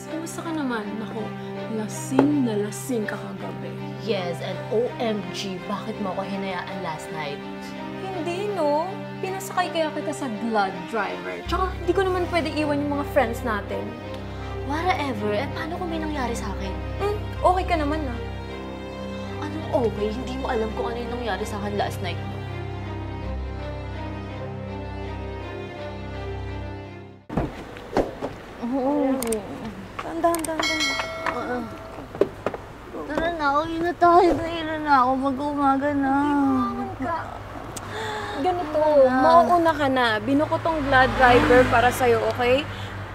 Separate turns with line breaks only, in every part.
Kamusta ka naman? Naku, lasing na lasing ka kagabi.
Yes, and OMG, bakit mo ako hinayaan last night?
Hindi, no? Pinasakay kaya kita sa Glad driver. Tsaka, hindi ko naman pwede iwan yung mga friends natin.
Whatever, paano kung may nangyari sa akin?
Okay ka naman, ah.
Anong okay? Hindi mo alam kung ano yung nangyari sa akin last night, no?
Dahan.
Tara na, uwi na tayo. Nahira na ako. Mag-umaga na.
Ganito, mauuna ka na. Binuko tong Glad driver para sa'yo, okay?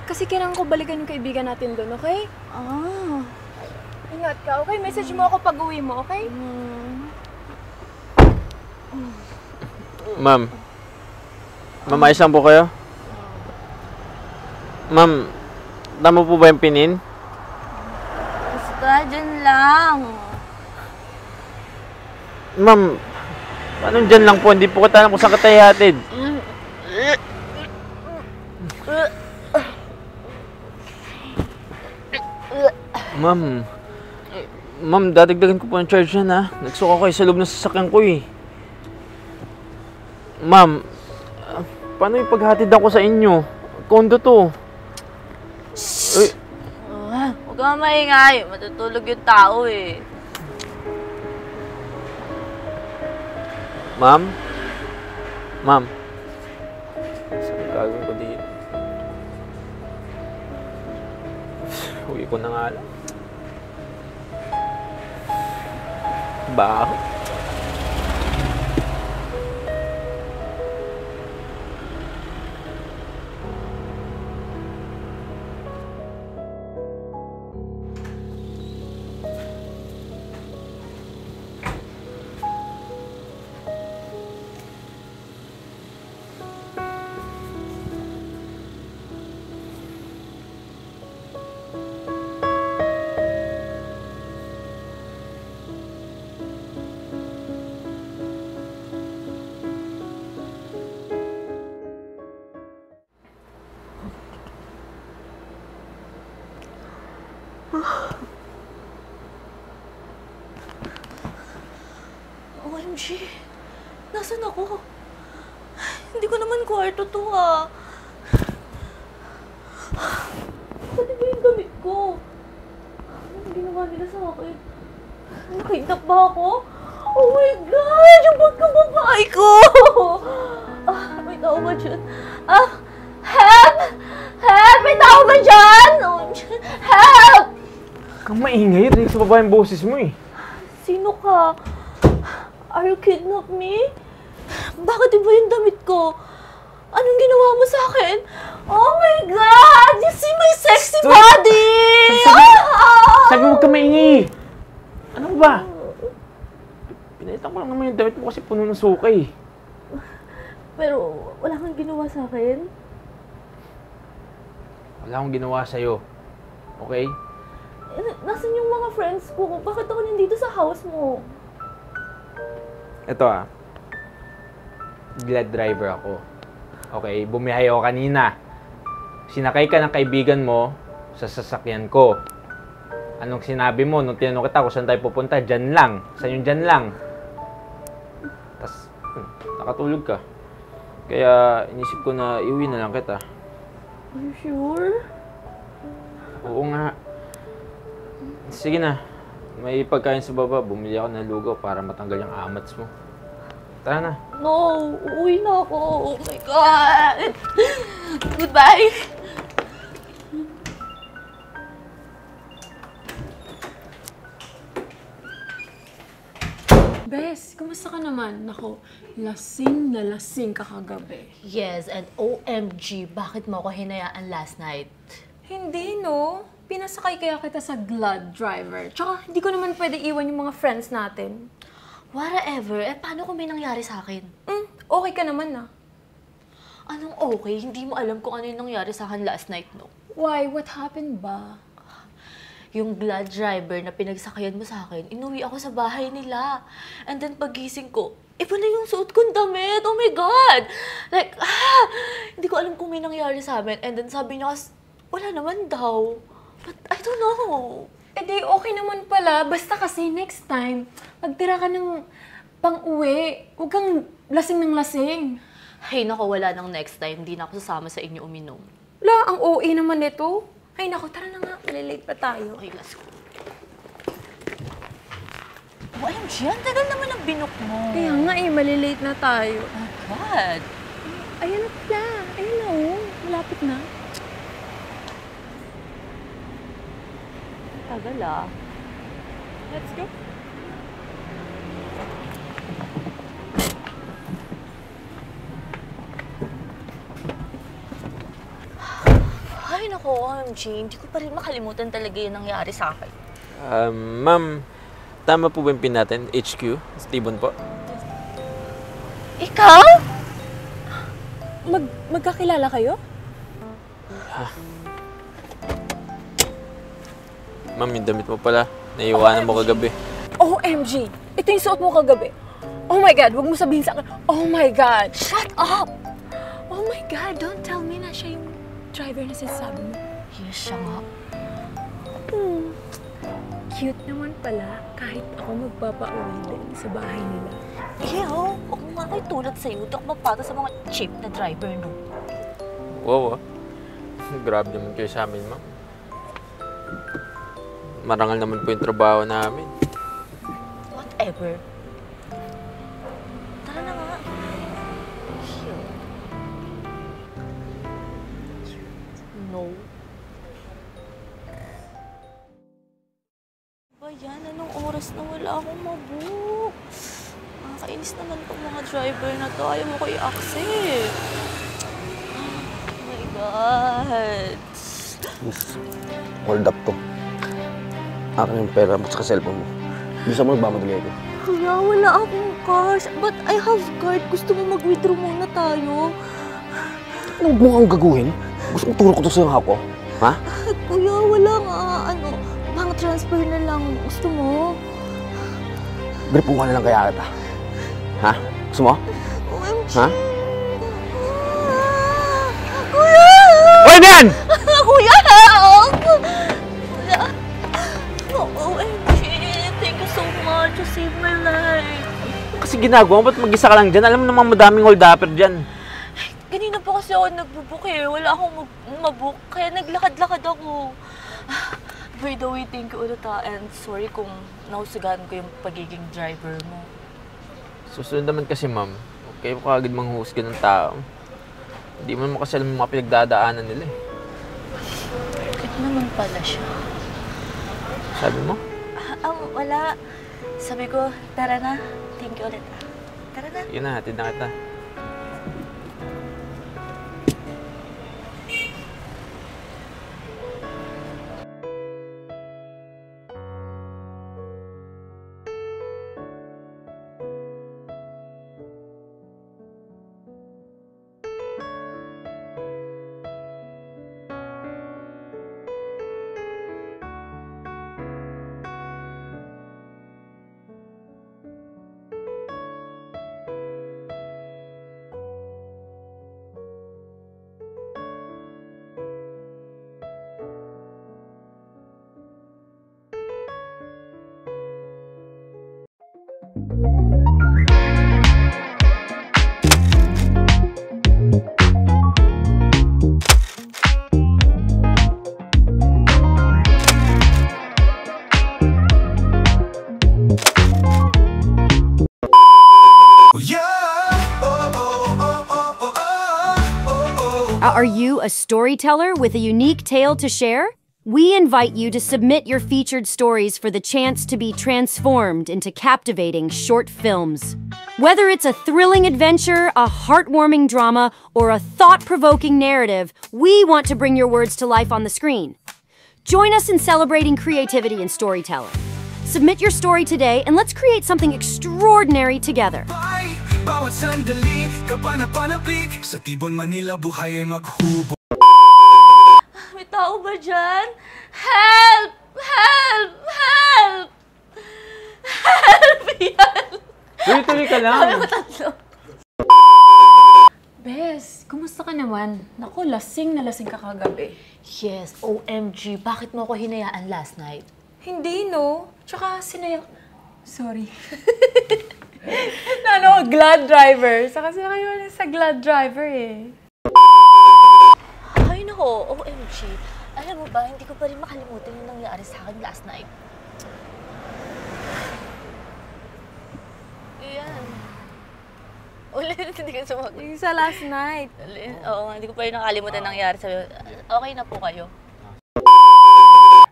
Kasi kailangan ko balikan yung kaibigan natin doon, okay? Ingat ka, okay? Message mo ako pag uwi mo, okay?
Ma'am. Ma'am, ayos lang po kayo? Ma'am, tama po ba yung pinin?
Basta, dyan lang.
Ma'am, paano dyan lang po? Hindi po kita alam kung saan ka tayo hatid. Ma'am, dadagdagan ko po ng charge yan, ha? Nagsuka ko kayo sa loob ng sasakyan ko, eh. Ma'am, paano yung paghatid ako sa inyo? Kondo to. Uy.
Huwag kang maingay. Matutulog yung tao, eh.
Ma'am? Ma'am? Saan gagawin ko dito? Uwi ko na nga lang. Baho.
OMG, nasaan ako? Hindi ko naman kwarto to, ah. Pati ba yung damit ko? Anong ginawa nila sa akin? Nakidnap ba ako? Oh my God! Yung pagkababae ko! May tao ba dyan? Help! Help! May tao ba dyan? Help!
Kang maingay, rinig sa baba yung boses mo, eh.
Sino ka? Are you kidnap me? Bakit iba yung damit ko? Anong ginawa mo sa akin? Oh my God! You see my sexy body!
Sabi mo ka maingay! Ano ba? Pinalitan ko lang naman yung damit mo kasi puno ng suka, eh.
Pero wala kang ginawa sa akin?
Wala akong ginawa sa'yo. Okay?
Nasaan yung mga friends ko? Bakit ako nandito sa house mo?
Ito, Glad driver ako. Okay, bumiyahe ako kanina. Sinakay ka ng kaibigan mo sa sasakyan ko. Anong sinabi mo nung tinanong kita kung saan tayo pupunta? Diyan lang. Saan yung diyan lang? Tapos, nakatulog ka. Kaya, inisip ko na iuwi na lang kita.
Are you sure?
Oo nga. Sige na. May pagkain sa baba. Bumili ako ng lugaw para matanggal yung amats mo. Tara na.
No! Uuwi na ako! Oh my God! Goodbye!
Bes, kumusta ka naman? Naku, lasing na lasing ka kagabi.
Yes, and OMG, bakit mo ako hinayaan last night?
Hindi, no? Pinasakay kaya kita sa Glad driver. Tsaka, hindi ko naman pwede iwan yung mga friends natin.
Whatever, paano kung may nangyari sa akin?
Okay ka naman, ah.
Anong okay? Hindi mo alam kung ano yung nangyari sa akin last night, no?
Why? What happened ba?
Yung Glad driver na pinagsakayan mo sa akin, inuwi ako sa bahay nila. And then pagising ko, iba na yung suot kong damit. Oh my God! Like, hindi ko alam kung may nangyari sa amin. And then sabi niya, wala naman daw. But I don't know.
Eh di, okay naman pala. Basta kasi next time, magtira ka ng pang-uwi. Huwag kang lasing ng lasing.
Ay, naku, wala nang next time. Hindi na ako sasama sa inyo uminom.
Wala, ang OA naman nito. Ay naku, tara na nga. Malilate pa tayo.
Okay, let's go. OMG, ang tagal naman ang binok mo.
Kaya nga eh, malilate na tayo.
Oh, God.
Ayan na pala. Ayan na oh. Malapit na.
Tagal ah.
Let's go.
Ay, naku, OMG. Hindi ko pa rin makalimutan talaga yung nangyari sa akin.
Ma'am, tama po ba yung pin natin? HQ? Steven po?
Ikaw?
Magkakilala kayo?
Ma'am, yung damit mo pala. Naiiwanan mo kagabi.
OMG! Ito yung suot mo kagabi. Oh my God, wag mo sabihin sa akin. Oh my God!
Shut up!
Oh my God, don't tell me na siya yung driver na sinasabi mo.
Yes, siya nga.
Cute naman pala kahit ako magpapauwi din sa bahay nila.
Ew, ako nga kayo tulad sa'yo. Ito ako magpata sa mga cheap na driver, no?
Wow, grabe naman kayo sa amin, ma'am. Marangal naman po yung trabaho namin.
Whatever. Tara na nga. Ew. No. Ba yan? Anong oras na wala akong mabook? Nakakainis naman itong mga driver na to. Ayaw mo ko i-accept. Oh my God.
Hold up to. Akin yung pera mo sa cellphone mo. Bisa mo nagmamadali ako.
Kuya, wala akong cash. But I have card. Gusto mo mag-withdraw muna tayo?
Anong mo kang gaguhin? Gusto mong turo ko to sa'yo ako? Ha?
Kuya, wala nga. Bank transfer na lang. Gusto mo?
Gripuhan na lang kaya kita. Ha? Gusto mo?
OMG.
Ha?
Kuya!
Hoy, man!
Kuya, help! Kuya. OMG. Thank you so much. You saved my life.
Kasi ginagawa mo, ba't mag-isa ka lang dyan? Alam mo namang madaming hold-upper dyan.
Kanina po kasi ako nagbubook eh. Wala akong mabook. Kaya naglakad-lakad ako. By the way, thank you ulit and sorry kung nahusugan ko yung pagiging driver mo.
Susunod naman kasi, ma'am. Okay po kagad manghusga ng tao. Hindi mo naman kasi alam yung mga pinagdadaanan nila eh.
Bakit naman pala siya?
Sabi mo?
Wala. Sabi ko, tara na. Thank you ulit. Tara na.
Yun na, hatid na kita.
Are you a storyteller with a unique tale to share? We invite you to submit your featured stories for the chance to be transformed into captivating short films. Whether it's a thrilling adventure, a heartwarming drama, or a thought-provoking narrative, we want to bring your words to life on the screen. Join us in celebrating creativity and storytelling. Submit your story today and let's create something extraordinary together.
Bawat sandali, kapanap-panapik sa Tibon, Manila, buhay ay maghubo.
May tao ba dyan? Help! Help! Help! Help! Yan!
Tuloy-tuloy ka lang.
Tatlo.
Bes, kumusta ka naman? Naku, lasing na lasing ka kagabi.
Yes, OMG, bakit mo ako hinayaan last night?
Hindi, no? Tsaka sinayang... Sorry. Na glad driver. Saka sinakayo sa glad driver eh.
Ay nako, OMG. Alam mo ba, hindi ko pa rin makalimutan yung nangyari sa akin last night. Yan. Ulit, hindi ka sumagot.
Yung sa last night.
Oo nga, hindi ko pa rin nakalimutan nangyari sa'yo. Okay na po kayo.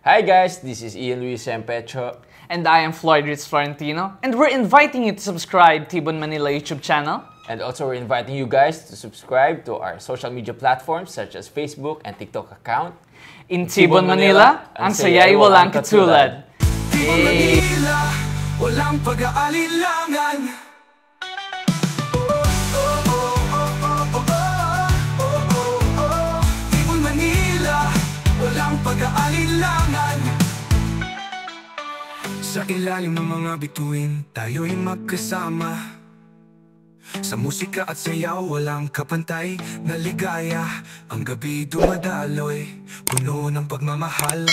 Hi guys, this is Ian Luis Sempecho.
And I am Floyd Ritz Florentino. And we're inviting you to subscribe to Tibon Manila YouTube channel.
And also we're inviting you guys to subscribe to our social media platforms such as Facebook and TikTok account.
In Tibon Manila, ang saya'y walang katulad.
Tibon Manila, walang pag-aalilangan. Tibon Manila, walang pag-aalilangan. Sa ilalim ng mga bituin, tayo'y magkasama. Sa musika at sayaw, walang kapantay na ligaya. Ang gabi dumadaloy, puno ng pagmamahal.